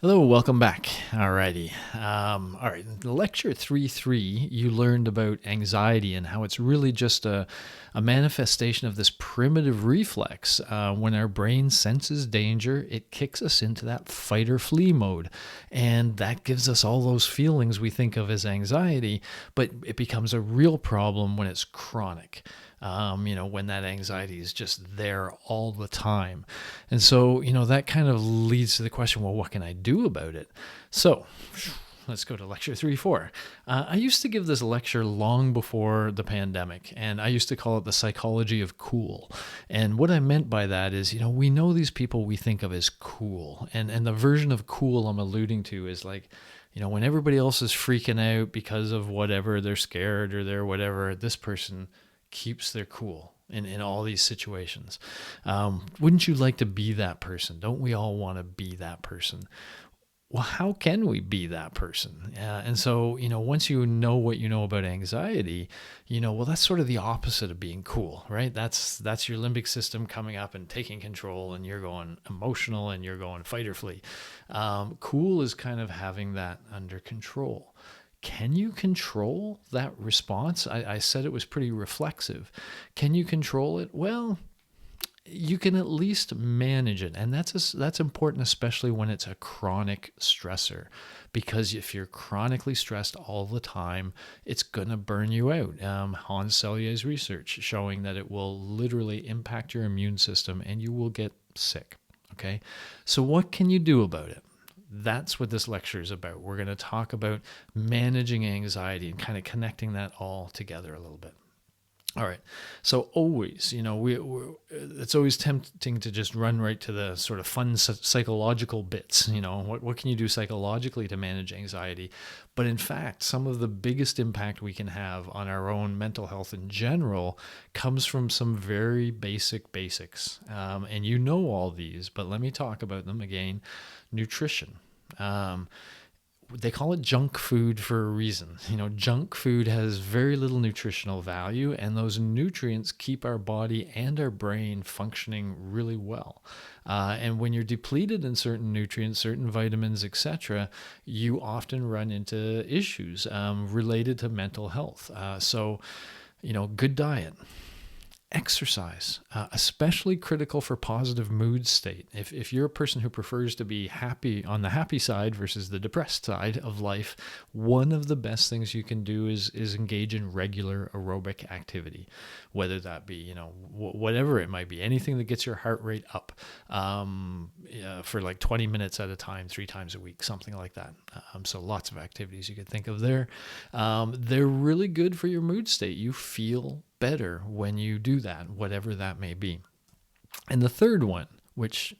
Hello, welcome back. Alrighty. All right. In lecture 3.3, you learned about anxiety and how it's really just a manifestation of this primitive reflex. When our brain senses danger, it kicks us into that fight or flee mode. And that gives us all those feelings we think of as anxiety, but it becomes a real problem when it's chronic. When that anxiety is just there all the time. And so, that kind of leads to the question, well, what can I do about it? So, let's go to lecture 3.4. I used to give this lecture long before the pandemic, and I used to call it the psychology of cool. And what I meant by that is, we know these people we think of as cool. And the version of cool I'm alluding to is like, when everybody else is freaking out because of whatever, they're scared or they're whatever, this person keeps their cool in all these situations. Wouldn't you like to be that person? Don't we all want to be that person? Well, how can we be that person? And so, once you know what you know about anxiety, well, that's sort of the opposite of being cool, right? That's your limbic system coming up and taking control, and you're going emotional and you're going fight or flee. Cool is kind of having that under control. Can you control that response? I said it was pretty reflexive. Can you control it? Well, you can at least manage it. And that's important, especially when it's a chronic stressor. Because if you're chronically stressed all the time, it's going to burn you out. Hans Selye's research showing that it will literally impact your immune system and you will get sick. Okay? So what can you do about it? That's what this lecture is about. We're going to talk about managing anxiety and kind of connecting that all together a little bit. All right. So always, it's always tempting to just run right to the sort of fun psychological bits. What can you do psychologically to manage anxiety? But in fact, some of the biggest impact we can have on our own mental health in general comes from some very basics. And you know all these, but let me talk about them again. Nutrition. They call it junk food for a reason. Junk food has very little nutritional value, and those nutrients keep our body and our brain functioning really well. And when you're depleted in certain nutrients, certain vitamins, etc., you often run into issues related to mental health. So, good diet. Exercise, especially critical for positive mood state. If you're a person who prefers to be happy on the happy side versus the depressed side of life, one of the best things you can do is engage in regular aerobic activity, whether that be, whatever it might be, anything that gets your heart rate up for like 20 minutes at a time, 3 times a week, something like that. So lots of activities you could think of there. They're really good for your mood state. You feel better when you do that, whatever that may be. And the third one, which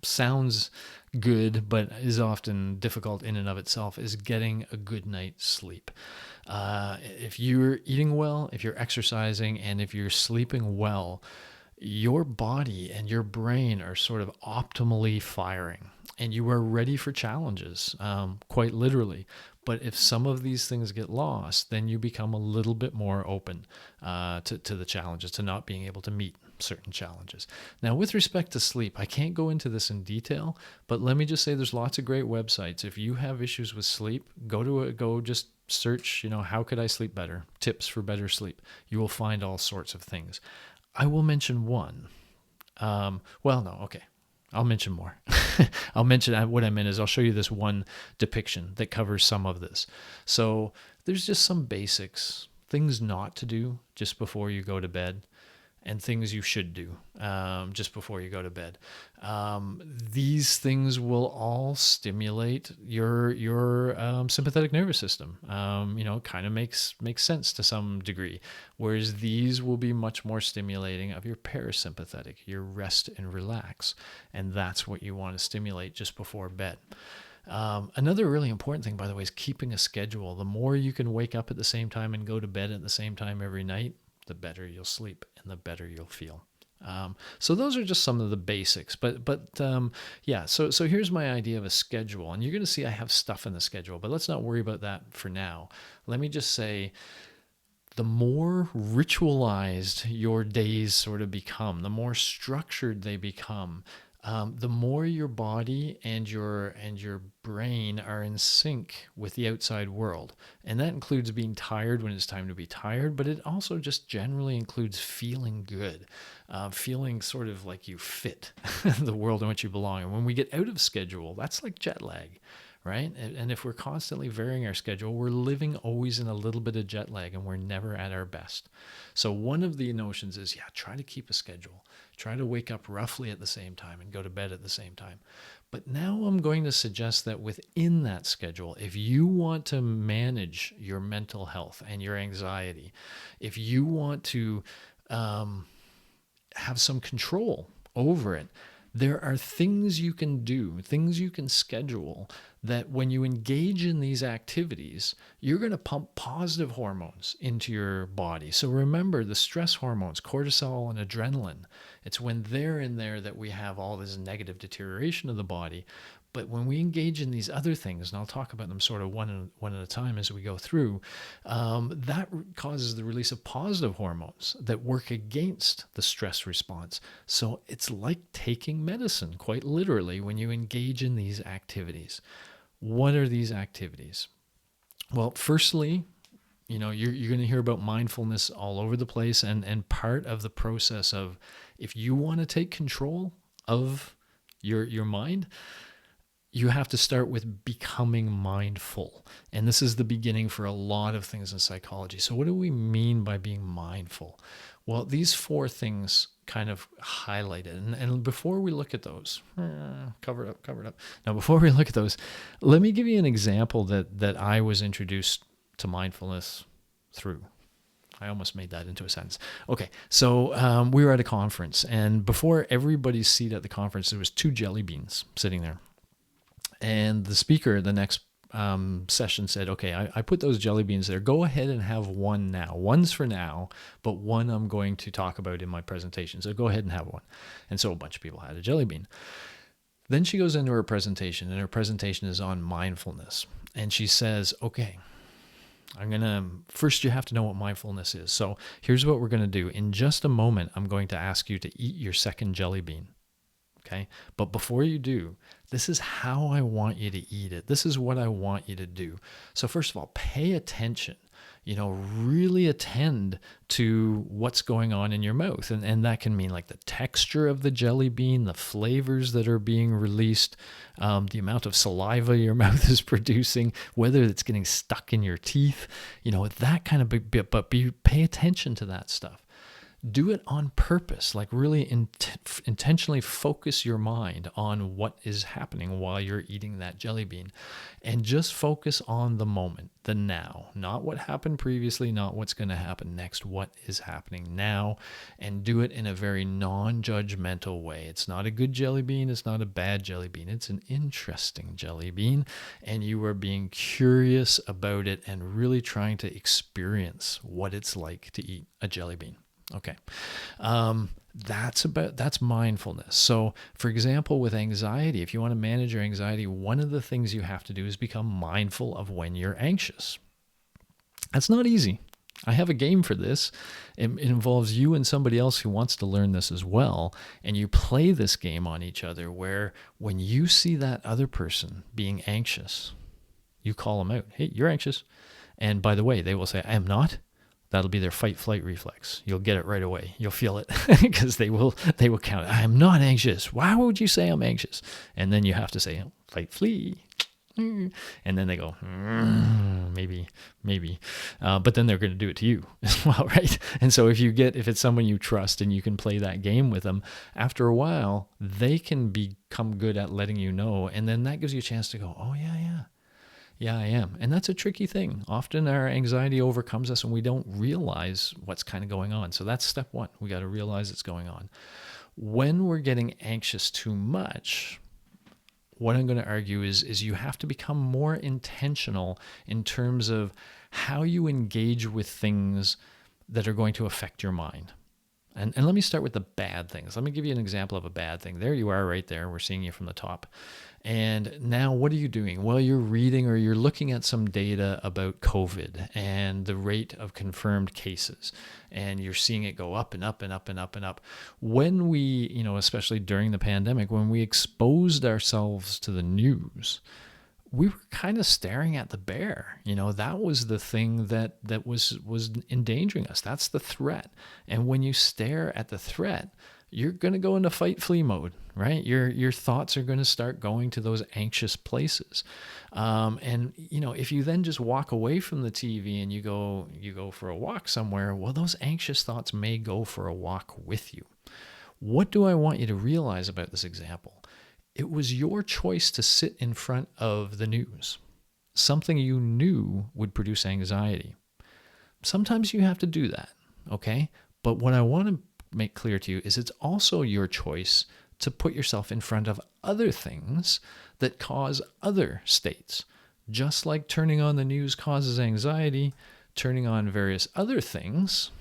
sounds good but is often difficult in and of itself, is getting a good night's sleep. If you're eating well, if you're exercising, and if you're sleeping well, your body and your brain are sort of optimally firing, and you are ready for challenges, quite literally. But if some of these things get lost, then you become a little bit more open to the challenges, to not being able to meet certain challenges. Now, with respect to sleep, I can't go into this in detail, but let me just say there's lots of great websites. If you have issues with sleep, go just search, how could I sleep better? Tips for better sleep. You will find all sorts of things. I will mention one. Okay. I'll mention more. I'll mention what I meant is I'll show you this one depiction that covers some of this. So there's just some basics, things not to do just before you go to bed, and things you should do just before you go to bed. These things will all stimulate your sympathetic nervous system. Kind of makes sense to some degree. Whereas these will be much more stimulating of your parasympathetic, your rest and relax. And that's what you want to stimulate just before bed. Another really important thing, by the way, is keeping a schedule. The more you can wake up at the same time and go to bed at the same time every night, the better you'll sleep and the better you'll feel. So those are just some of the basics. So here's my idea of a schedule. And you're going to see I have stuff in the schedule, but let's not worry about that for now. Let me just say, the more ritualized your days sort of become, the more structured they become, the more your body and your brain are in sync with the outside world. And that includes being tired when it's time to be tired, but it also just generally includes feeling good, feeling sort of like you fit the world in which you belong. And when we get out of schedule, that's like jet lag, right? And if we're constantly varying our schedule, we're living always in a little bit of jet lag and we're never at our best. So one of the notions is, yeah, try to keep a schedule. Try to wake up roughly at the same time and go to bed at the same time. But now I'm going to suggest that within that schedule, if you want to manage your mental health and your anxiety, if you want to have some control over it, there are things you can do, things you can schedule that when you engage in these activities, you're going to pump positive hormones into your body. So remember the stress hormones, cortisol and adrenaline. It's when they're in there that we have all this negative deterioration of the body. But when we engage in these other things, and I'll talk about them sort of one at a time as we go through, that causes the release of positive hormones that work against the stress response. So it's like taking medicine, quite literally, when you engage in these activities. What are these activities? Well, firstly, you're going to hear about mindfulness all over the place, and part of the process of, if you want to take control of your mind, you have to start with becoming mindful. And this is the beginning for a lot of things in psychology. So what do we mean by being mindful? Well, these 4 things kind of highlight it. And before we look at those, cover it up. Now, before we look at those, let me give you an example that I was introduced to mindfulness through. I almost made that into a sentence. Okay, so we were at a conference, and before everybody's seat at the conference, there was 2 jelly beans sitting there. And the speaker, the next session, said, okay, I put those jelly beans there. Go ahead and have one now. One's for now, but one I'm going to talk about in my presentation. So go ahead and have one. And so a bunch of people had a jelly bean. Then she goes into her presentation, and her presentation is on mindfulness. And she says, okay, first you have to know what mindfulness is. So here's what we're going to do. In just a moment, I'm going to ask you to eat your second jelly bean. Okay. But before you do, this is how I want you to eat it. This is what I want you to do. So first of all, pay attention, really attend to what's going on in your mouth. And that can mean like the texture of the jelly bean, the flavors that are being released, the amount of saliva your mouth is producing, whether it's getting stuck in your teeth, that kind of bit, but pay attention to that stuff. Do it on purpose, like really intentionally focus your mind on what is happening while you're eating that jelly bean, and just focus on the moment, the now, not what happened previously, not what's going to happen next, what is happening now, and do it in a very non-judgmental way. It's not a good jelly bean. It's not a bad jelly bean. It's an interesting jelly bean, and you are being curious about it and really trying to experience what it's like to eat a jelly bean. Okay. That's mindfulness. So for example, with anxiety, if you want to manage your anxiety, one of the things you have to do is become mindful of when you're anxious. That's not easy. I have a game for this. It involves you and somebody else who wants to learn this as well. And you play this game on each other, where when you see that other person being anxious, you call them out. Hey, you're anxious. And by the way, they will say, I am not. That'll be their fight-flight reflex. You'll get it right away. You'll feel it because they will count. I am not anxious. Why would you say I'm anxious? And then you have to say, fight, flee. And then they go, maybe. But then they're going to do it to you as well, right? And so if it's someone you trust and you can play that game with them, after a while, they can become good at letting you know. And then that gives you a chance to go, oh, yeah, I am. And that's a tricky thing. Often our anxiety overcomes us and we don't realize what's kind of going on. So that's step 1. We got to realize it's going on. When we're getting anxious too much, what I'm going to argue is you have to become more intentional in terms of how you engage with things that are going to affect your mind. And let me start with the bad things. Let me give you an example of a bad thing. There you are right there. We're seeing you from the top. And now what are you doing? Well, you're reading or you're looking at some data about COVID and the rate of confirmed cases. And you're seeing it go up and up and up and up and up. When we, especially during the pandemic, when we exposed ourselves to the news, we were kind of staring at the bear. That was the thing that was endangering us. That's the threat. And when you stare at the threat, you're going to go into fight flee mode, right? Your thoughts are going to start going to those anxious places. And if you then just walk away from the TV and you go for a walk somewhere, well, those anxious thoughts may go for a walk with you. What do I want you to realize about this example? It was your choice to sit in front of the news, something you knew would produce anxiety. Sometimes you have to do that, okay? But what I want to make clear to you is it's also your choice to put yourself in front of other things that cause other states. Just like turning on the news causes anxiety, turning on various other things,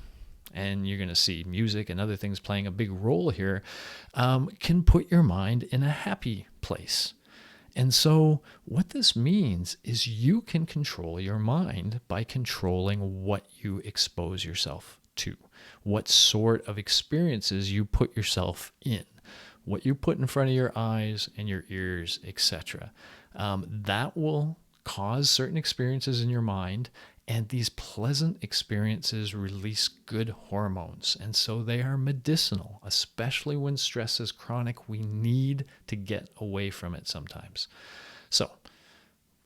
and you're going to see music and other things playing a big role here, can put your mind in a happy place. And so what this means is you can control your mind by controlling what you expose yourself to, what sort of experiences you put yourself in, what you put in front of your eyes and your ears, etc. That will cause certain experiences in your mind, and these pleasant experiences release good hormones. And so they are medicinal, especially when stress is chronic. We need to get away from it sometimes. So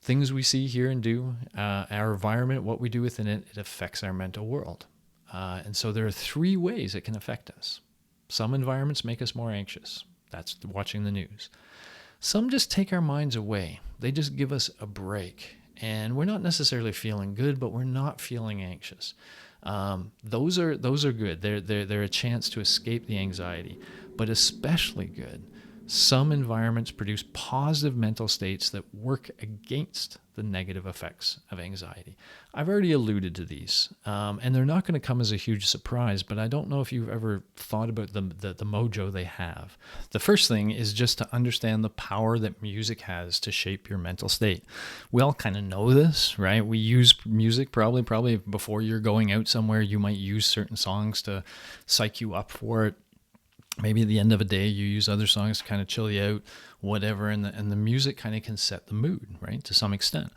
things we see, hear, and do, our environment, what we do within it, it affects our mental world. And so there are 3 ways it can affect us. Some environments make us more anxious. That's watching the news. Some just take our minds away. They just give us a break. And we're not necessarily feeling good, but we're not feeling anxious. Those are good. They're a chance to escape the anxiety, but especially good. Some environments produce positive mental states that work against the negative effects of anxiety. I've already alluded to these, and they're not going to come as a huge surprise, but I don't know if you've ever thought about the mojo they have. The first thing is just to understand the power that music has to shape your mental state. We all kind of know this, right? We use music probably before you're going out somewhere. You might use certain songs to psych you up for it. Maybe at the end of a day, you use other songs to kind of chill you out, whatever, and the music kind of can set the mood, right, to some extent.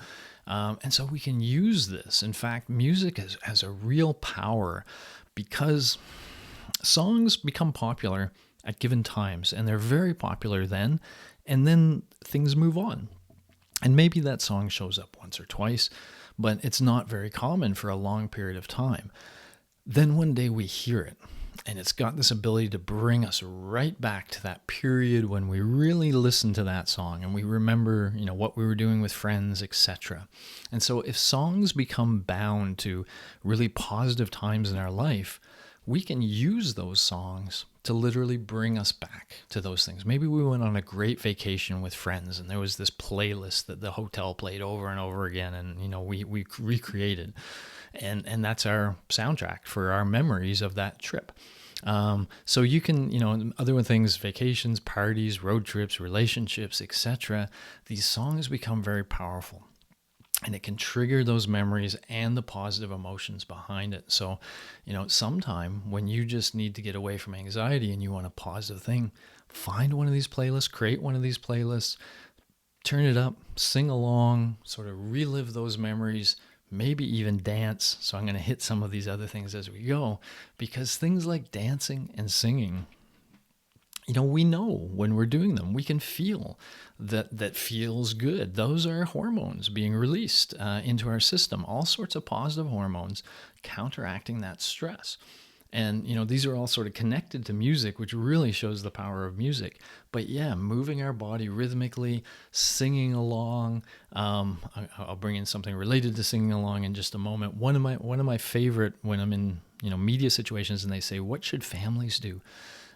And so we can use this. In fact, music has a real power because songs become popular at given times, and they're very popular then, and then things move on. And maybe that song shows up once or twice, but it's not very common for a long period of time. Then one day we hear it. And it's got this ability to bring us right back to that period when we really listened to that song and we remember, what we were doing with friends, etc. And so if songs become bound to really positive times in our life, we can use those songs to literally bring us back to those things. Maybe we went on a great vacation with friends and there was this playlist that the hotel played over and over again, and we recreated. And that's our soundtrack for our memories of that trip. So you can, other things, vacations, parties, road trips, relationships, etc. These songs become very powerful, and it can trigger those memories and the positive emotions behind it. So, sometime when you just need to get away from anxiety and you want a positive thing, find one of these playlists, create one of these playlists, turn it up, sing along, sort of relive those memories, maybe even dance. So I'm going to hit some of these other things as we go, because things like dancing and singing, we know when we're doing them, we can feel that feels good. Those are hormones being released into our system, all sorts of positive hormones counteracting that stress. And, these are all sort of connected to music, which really shows the power of music. But yeah, moving our body rhythmically, singing along. I'll bring in something related to singing along in just a moment. One of my favorite when I'm in, media situations and they say, what should families do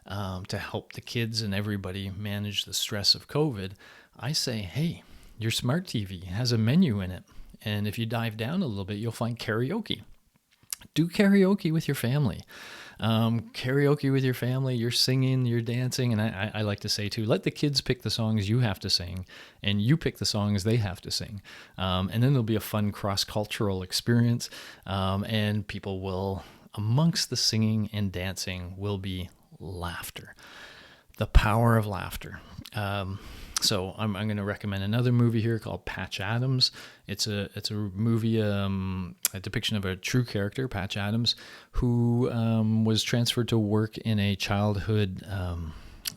to help the kids and everybody manage the stress of COVID? I say, hey, your smart TV has a menu in it. And if you dive down a little bit, you'll find karaoke. Do karaoke with your family. Karaoke with your family, you're singing, you're dancing. And I like to say too, let the kids pick the songs you have to sing, and you pick the songs they have to sing. And then there'll be a fun cross-cultural experience. And people will, amongst the singing and dancing, will be laughter. The power of laughter. So I'm going to recommend another movie here called Patch Adams. It's a movie, a depiction of a true character, Patch Adams, who was transferred to work in a childhood.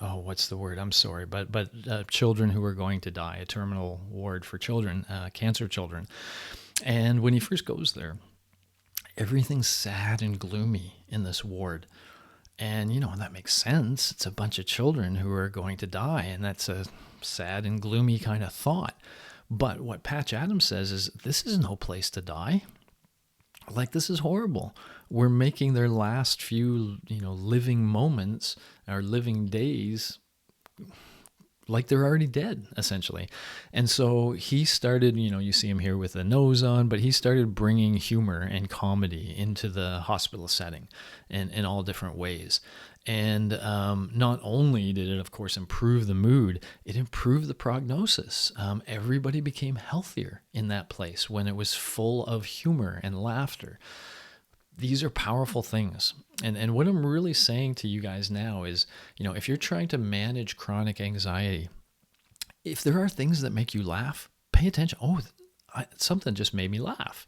What's the word? I'm sorry, but children who were going to die, a terminal ward for children, cancer children. And when he first goes there, everything's sad and gloomy in this ward. And, that makes sense. It's a bunch of children who are going to die, and that's a sad and gloomy kind of thought. But what Patch Adams says is, this is no place to die. Like, this is horrible. We're making their last few, living moments or living days like they're already dead, essentially. And so he started, you see him here with the nose on, but he started bringing humor and comedy into the hospital setting in all different ways. And not only did it, of course, improve the mood, it improved the prognosis. Everybody became healthier in that place when it was full of humor and laughter. These are powerful things. And what I'm really saying to you guys now is, if you're trying to manage chronic anxiety, if there are things that make you laugh, pay attention. Something just made me laugh.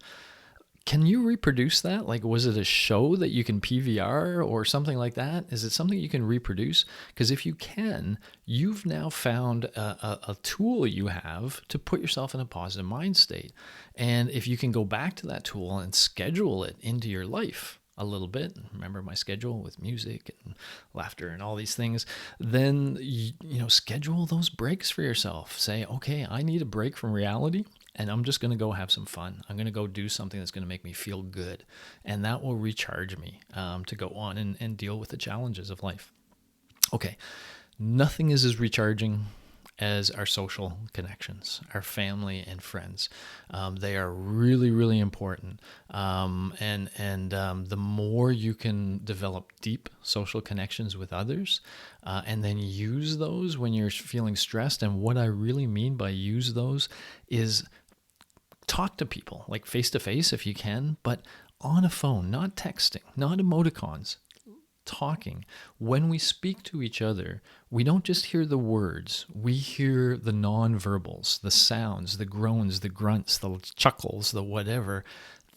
Can you reproduce that? Like, was it a show that you can PVR or something like that? Is it something you can reproduce? Because if you can, you've now found a tool you have to put yourself in a positive mind state. And if you can go back to that tool and schedule it into your life a little bit, remember my schedule with music and laughter and all these things, then, schedule those breaks for yourself. Say, okay, I need a break from reality, and I'm just going to go have some fun. I'm going to go do something that's going to make me feel good. And that will recharge me to go on and deal with the challenges of life. Okay, nothing is as recharging as our social connections, our family and friends. They are really, really important. The more you can develop deep social connections with others, and then use those when you're feeling stressed. And what I really mean by use those is talk to people, like face to face if you can, but on a phone, not texting, not emoticons. Talking. When we speak to each other, we don't just hear the words, we hear the nonverbals, the sounds, the groans, the grunts, the chuckles, the whatever.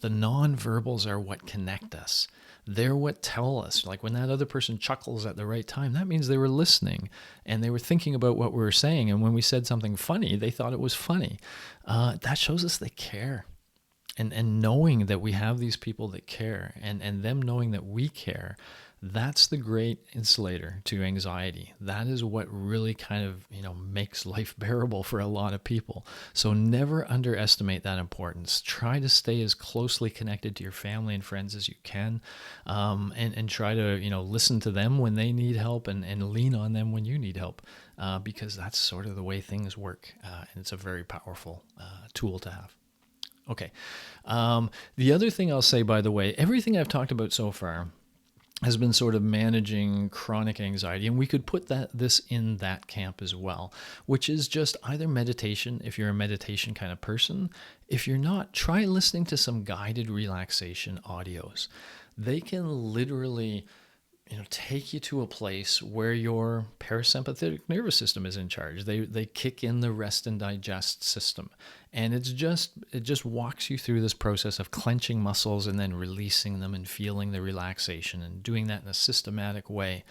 The nonverbals are what connect us. They're what tell us, like when that other person chuckles at the right time, that means they were listening and they were thinking about what we were saying. And when we said something funny, they thought it was funny. That shows us they care. And knowing that we have these people that care, and them knowing that we care, that's the great insulator to anxiety. That is what really kind of, makes life bearable for a lot of people. So never underestimate that importance. Try to stay as closely connected to your family and friends as you can, and try to, listen to them when they need help, and lean on them when you need help, because that's sort of the way things work. And it's a very powerful tool to have. Okay. The other thing I'll say, by the way, everything I've talked about so far has been sort of managing chronic anxiety, and we could put this in that camp as well, which is just either meditation, if you're a meditation kind of person. If you're not, try listening to some guided relaxation audios. They can literally take you to a place where your parasympathetic nervous system is in charge. They kick in the rest and digest system. And it just walks you through this process of clenching muscles and then releasing them and feeling the relaxation and doing that in a systematic way.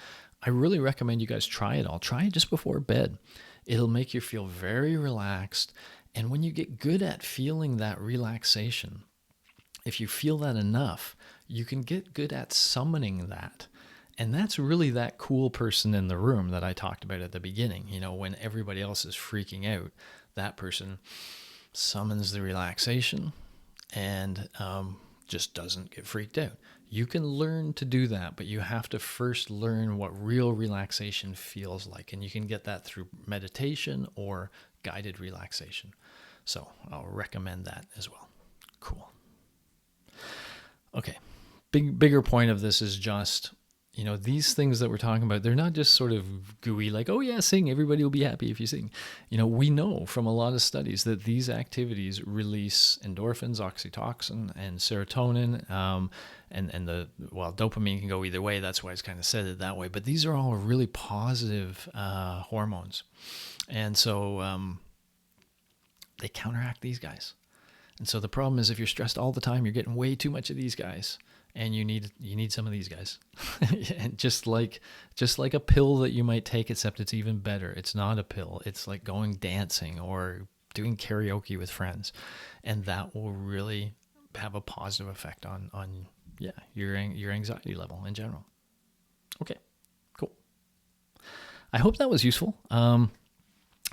I really recommend you guys try it all. Try it just before bed. It'll make you feel very relaxed. And when you get good at feeling that relaxation, if you feel that enough, you can get good at summoning that. And that's really that cool person in the room that I talked about at the beginning. When everybody else is freaking out, that person summons the relaxation and just doesn't get freaked out. You can learn to do that, but you have to first learn what real relaxation feels like. And you can get that through meditation or guided relaxation. So I'll recommend that as well. Cool. Okay. Bigger point of this is just these things that we're talking about, they're not just sort of gooey, like, oh yeah, sing, everybody will be happy if you sing. We know from a lot of studies that these activities release endorphins, oxytocin, and serotonin, well, dopamine can go either way. That's why it's kind of said it that way. But these are all really positive hormones. And so they counteract these guys. And so the problem is, if you're stressed all the time, you're getting way too much of these guys, and you need some of these guys. And just like a pill that you might take, except it's even better. It's not a pill. It's like going dancing or doing karaoke with friends, and that will really have a positive effect on your anxiety level in general. Okay, cool. I hope that was useful.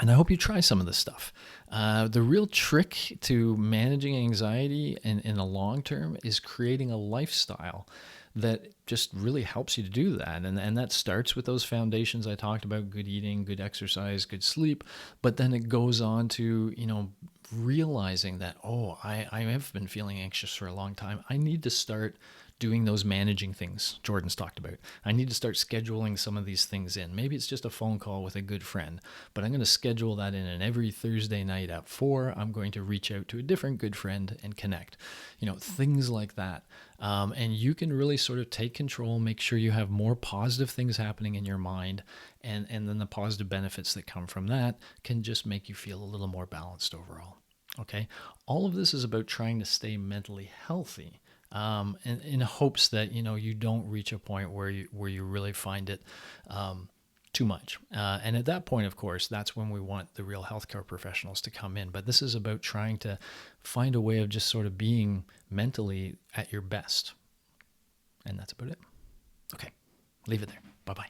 And I hope you try some of this stuff. The real trick to managing anxiety in the long term is creating a lifestyle that just really helps you to do that. And that starts with those foundations I talked about: good eating, good exercise, good sleep. But then it goes on to, realizing that, I have been feeling anxious for a long time. I need to start doing those managing things Jordan's talked about. I need to start scheduling some of these things in. Maybe it's just a phone call with a good friend, but I'm going to schedule that in, and every Thursday night at 4, I'm going to reach out to a different good friend and connect. Things like that. And you can really sort of take control, make sure you have more positive things happening in your mind, and then the positive benefits that come from that can just make you feel a little more balanced overall. Okay? All of this is about trying to stay mentally healthy. And in hopes that you don't reach a point where you really find it too much. And at that point, of course, that's when we want the real healthcare professionals to come in. But this is about trying to find a way of just sort of being mentally at your best. And that's about it. Okay, leave it there. Bye-bye.